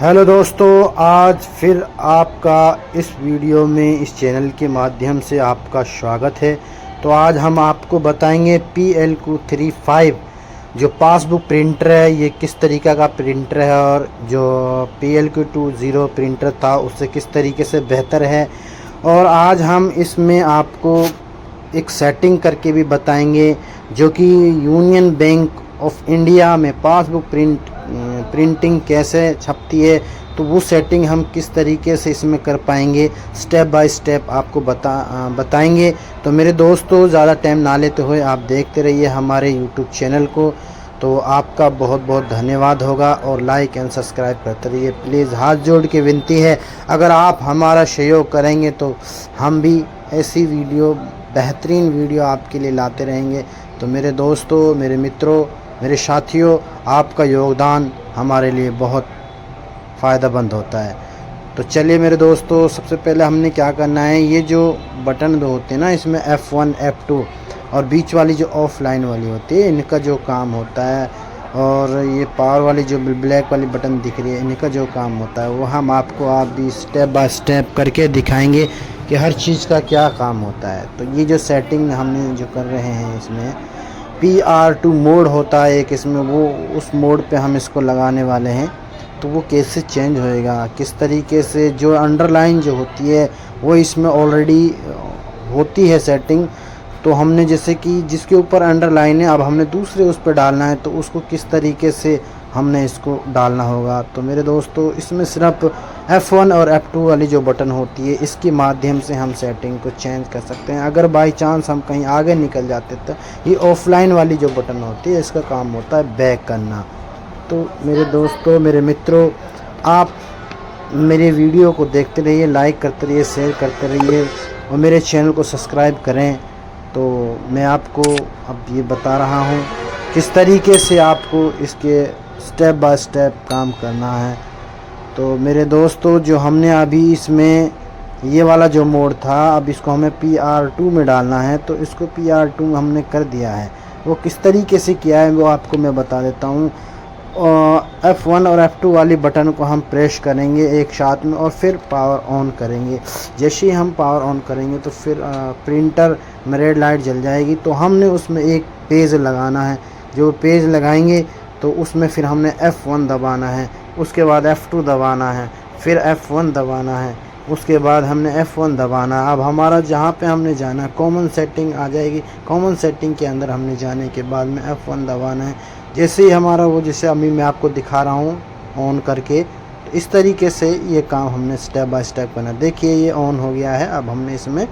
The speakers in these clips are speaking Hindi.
हेलो दोस्तों, आज फिर आपका इस वीडियो में इस चैनल के माध्यम से आपका स्वागत है। तो आज हम आपको बताएंगे PLQ35 जो पासबुक प्रिंटर है ये किस तरीक़ा का प्रिंटर है और जो PLQ20 प्रिंटर था उससे किस तरीके से बेहतर है। और आज हम इसमें आपको एक सेटिंग करके भी बताएंगे जो कि यूनियन बैंक ऑफ इंडिया में पासबुक प्रिंटिंग कैसे छपती है, तो वो सेटिंग हम किस तरीके से इसमें कर पाएंगे स्टेप बाय स्टेप आपको बताएंगे। तो मेरे दोस्तों, ज़्यादा टाइम ना लेते हुए आप देखते रहिए हमारे यूट्यूब चैनल को। तो आपका बहुत बहुत धन्यवाद होगा और लाइक एंड सब्सक्राइब करते रहिए प्लीज़। हाथ जोड़ के विनती है, अगर आप हमारा सहयोग करेंगे तो हम भी ऐसी वीडियो, बेहतरीन वीडियो आपके लिए लाते रहेंगे। तो मेरे दोस्तों, मेरे मित्रों, मेरे साथियों, आपका योगदान हमारे लिए बहुत फ़ायदेमंद होता है। तो चलिए मेरे दोस्तों, सबसे पहले हमने क्या करना है, ये जो बटन जो होते हैं ना, इसमें F1 F2 और बीच वाली जो ऑफलाइन वाली होती है, इनका जो काम होता है, और ये पावर वाली जो ब्लैक वाली बटन दिख रही है, इनका जो काम होता है वो हम आपको भी स्टेप बाय स्टेप करके दिखाएंगे कि हर चीज़ का क्या काम होता है। तो ये जो सेटिंग हमने जो कर रहे हैं, इसमें PR2 मोड होता है एक, इसमें वो उस मोड पे हम इसको लगाने वाले हैं। तो वो कैसे चेंज होएगा, किस तरीके से, जो अंडरलाइन जो होती है वो इसमें ऑलरेडी होती है सेटिंग। तो हमने जैसे कि जिसके ऊपर अंडरलाइन है, अब हमने दूसरे उस पर डालना है, तो उसको किस तरीके से हमने इसको डालना होगा। तो मेरे दोस्तों, इसमें सिर्फ F1 और F2 वाली जो बटन होती है, इसके माध्यम से हम सेटिंग को चेंज कर सकते हैं। अगर बाई चांस हम कहीं आगे निकल जाते तो ये ऑफलाइन वाली जो बटन होती है, इसका काम होता है बैक करना। तो मेरे दोस्तों, मेरे मित्रों, आप मेरे वीडियो को देखते रहिए, लाइक करते रहिए, शेयर करते रहिए और मेरे चैनल को सब्सक्राइब करें। तो मैं आपको अब ये बता रहा हूँ किस तरीके से आपको इसके स्टेप बाय स्टेप काम करना है। तो मेरे दोस्तों, जो हमने अभी इसमें ये वाला जो मोड था, अब इसको हमें PR2 में डालना है। तो इसको PR2 हमने कर दिया है। वो किस तरीके से किया है वो आपको मैं बता देता हूँ। F1 और F2 वाली बटन को हम प्रेस करेंगे एक साथ में और फिर पावर ऑन करेंगे। जैसे ही हम पावर ऑन करेंगे तो फिर प्रिंटर में रेड लाइट जल जाएगी। तो हमने उसमें एक पेज लगाना है। जो पेज लगाएंगे तो उसमें फिर हमने F1 दबाना है, उसके बाद F2 दबाना है, फिर F1 दबाना है, उसके बाद हमने F1 दबाना है। अब हमारा जहाँ पे हमने जाना है कॉमन सेटिंग आ जाएगी। कॉमन सेटिंग के अंदर हमने जाने के बाद में F1 दबाना है। जैसे ही हमारा वो, जैसे अभी मैं आपको दिखा रहा हूँ ऑन करके, तो इस तरीके से ये काम हमने स्टेप बाय स्टेप करना। देखिए ये ऑन हो गया है। अब हमने इसमें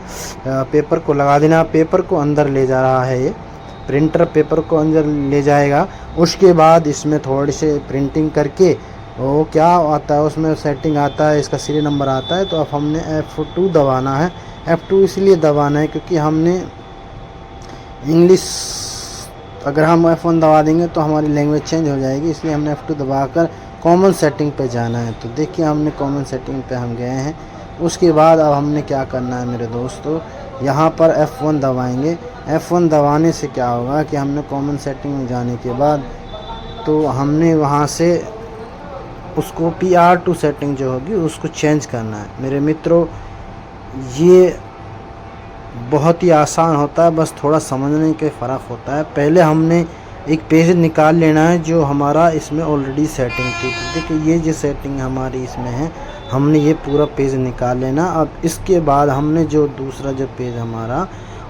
पेपर को लगा देना। पेपर को अंदर ले जा रहा है, ये प्रिंटर पेपर को अंदर ले जाएगा। उसके बाद इसमें थोड़ी से प्रिंटिंग करके वो क्या आता है, उसमें सेटिंग आता है, इसका सीरियल नंबर आता है। तो अब हमने F2 दबाना है। F2 इसलिए दबाना है क्योंकि हमने इंग्लिश, अगर हम F1 दबा देंगे तो हमारी लैंग्वेज चेंज हो जाएगी, इसलिए हमने F2 दबाकर कॉमन सेटिंग पे जाना है। तो देखिए हमने कॉमन सेटिंग पे हम गए हैं। उसके बाद अब हमने क्या करना है मेरे दोस्तों, यहाँ पर F1 दबाएंगे। F1 दबाने से क्या होगा कि हमने कॉमन सेटिंग में जाने के बाद तो हमने वहाँ से उसको PR2 सेटिंग जो होगी उसको चेंज करना है। मेरे मित्रों, ये बहुत ही आसान होता है, बस थोड़ा समझने के फ़र्क होता है। पहले हमने एक पेज निकाल लेना है जो हमारा इसमें ऑलरेडी सेटिंग थी। तो देखिए ये जो सेटिंग हमारी इसमें है, हमने ये पूरा पेज निकाल लेना। अब इसके बाद हमने जो दूसरा जो पेज हमारा,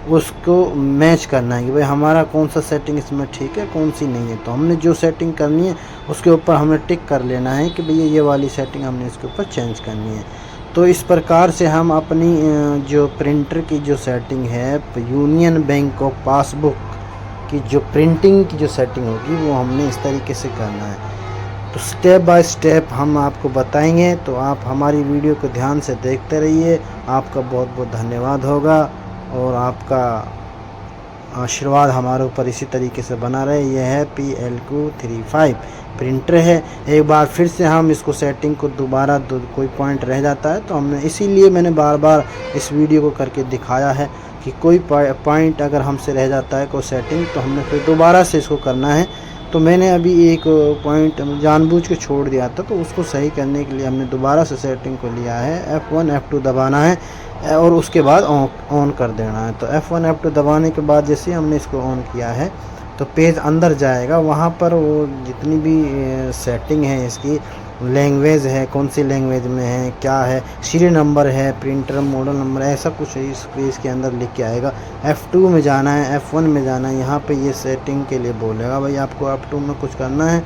उसको मैच करना है कि भाई हमारा कौन सा सेटिंग इसमें ठीक है, कौन सी नहीं है। तो हमने जो सेटिंग करनी है उसके ऊपर हमें टिक कर लेना है कि भैया ये वाली सेटिंग हमने इसके ऊपर चेंज करनी है। तो इस प्रकार से हम अपनी जो प्रिंटर की जो सेटिंग है, यूनियन बैंक ऑफ पासबुक की जो प्रिंटिंग की जो सेटिंग होगी वो हमने इस तरीके से करना है। तो स्टेप बाय स्टेप हम आपको बताएंगे। तो आप हमारी वीडियो को ध्यान से देखते रहिए। आपका बहुत बहुत धन्यवाद होगा और आपका आशीर्वाद हमारे ऊपर इसी तरीके से बना रहे। यह है PLQ35 प्रिंटर है। एक बार फिर से हम इसको सेटिंग को दोबारा कोई पॉइंट रह जाता है तो हमने, इसीलिए मैंने बार बार इस वीडियो को करके दिखाया है कि कोई पॉइंट अगर हमसे रह जाता है कोई सेटिंग, तो हमने फिर दोबारा से इसको करना है। तो मैंने अभी एक पॉइंट जानबूझ के छोड़ दिया था, तो उसको सही करने के लिए हमने दोबारा से सेटिंग को लिया है। F1 F2 दबाना है और उसके बाद ऑन कर देना है। तो F1 F2 दबाने के बाद जैसे हमने इसको ऑन किया है तो पेज अंदर जाएगा। वहाँ पर वो जितनी भी सेटिंग है, इसकी लैंग्वेज है, कौन सी लैंग्वेज में है, क्या है, सीरियल नंबर है, प्रिंटर मॉडल नंबर, ऐसा कुछ इस पेज के अंदर लिख के आएगा। F2 में जाना है, F1 में जाना है। यहाँ पे ये सेटिंग के लिए बोलेगा भाई आपको F2 में कुछ करना है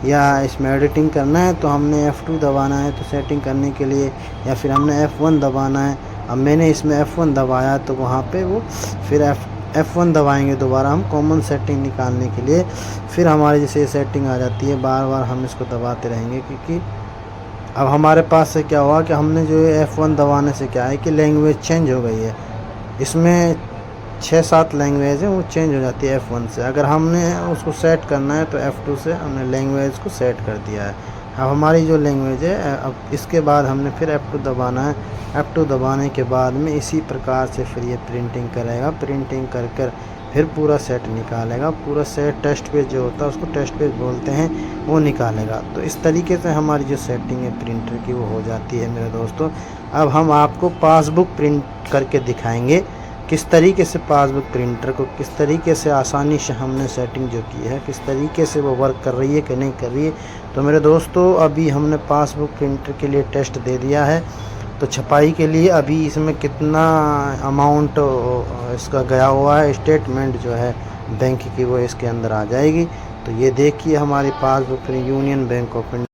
या इसमें एडिटिंग करना है, तो हमने F2 दबाना है तो सेटिंग करने के लिए, या फिर हमने F1 दबाना है। अब मैंने इसमें F1 दबाया तो वहाँ पे वो फिर F1 दबाएंगे दोबारा हम कॉमन सेटिंग निकालने के लिए। फिर हमारी जैसे सेटिंग आ जाती है, बार बार हम इसको दबाते रहेंगे, क्योंकि अब हमारे पास से क्या हुआ कि हमने जो है F1 दबाने से क्या है कि लैंग्वेज चेंज हो गई है। इसमें 6-7 लैंग्वेज है वो चेंज हो जाती है F1 से। अगर हमने उसको सेट करना है तो F2 से हमने लैंग्वेज को सेट कर दिया है। अब हमारी जो लैंग्वेज है, अब इसके बाद हमने फिर F2 दबाना है। F2 दबाने के बाद में इसी प्रकार से फिर ये प्रिंटिंग करेगा। प्रिंटिंग कर कर फिर पूरा सेट निकालेगा। पूरा सेट टेस्ट पेज जो होता है उसको टेस्ट पेज बोलते हैं, वो निकालेगा। तो इस तरीके से हमारी जो सेटिंग है प्रिंटर की वो हो जाती है मेरे दोस्तों। अब हम आपको पासबुक प्रिंट करके दिखाएंगे किस तरीके से पासबुक प्रिंटर को किस तरीके से आसानी से हमने सेटिंग जो की है, किस तरीके से वो वर्क कर रही है कि नहीं कर रही है। तो मेरे दोस्तों अभी हमने पासबुक प्रिंटर के लिए टेस्ट दे दिया है। तो छपाई के लिए अभी इसमें कितना अमाउंट इसका गया हुआ है, स्टेटमेंट जो है बैंक की वो इसके अंदर आ जाएगी। तो ये देखिए हमारी passbook union bank of India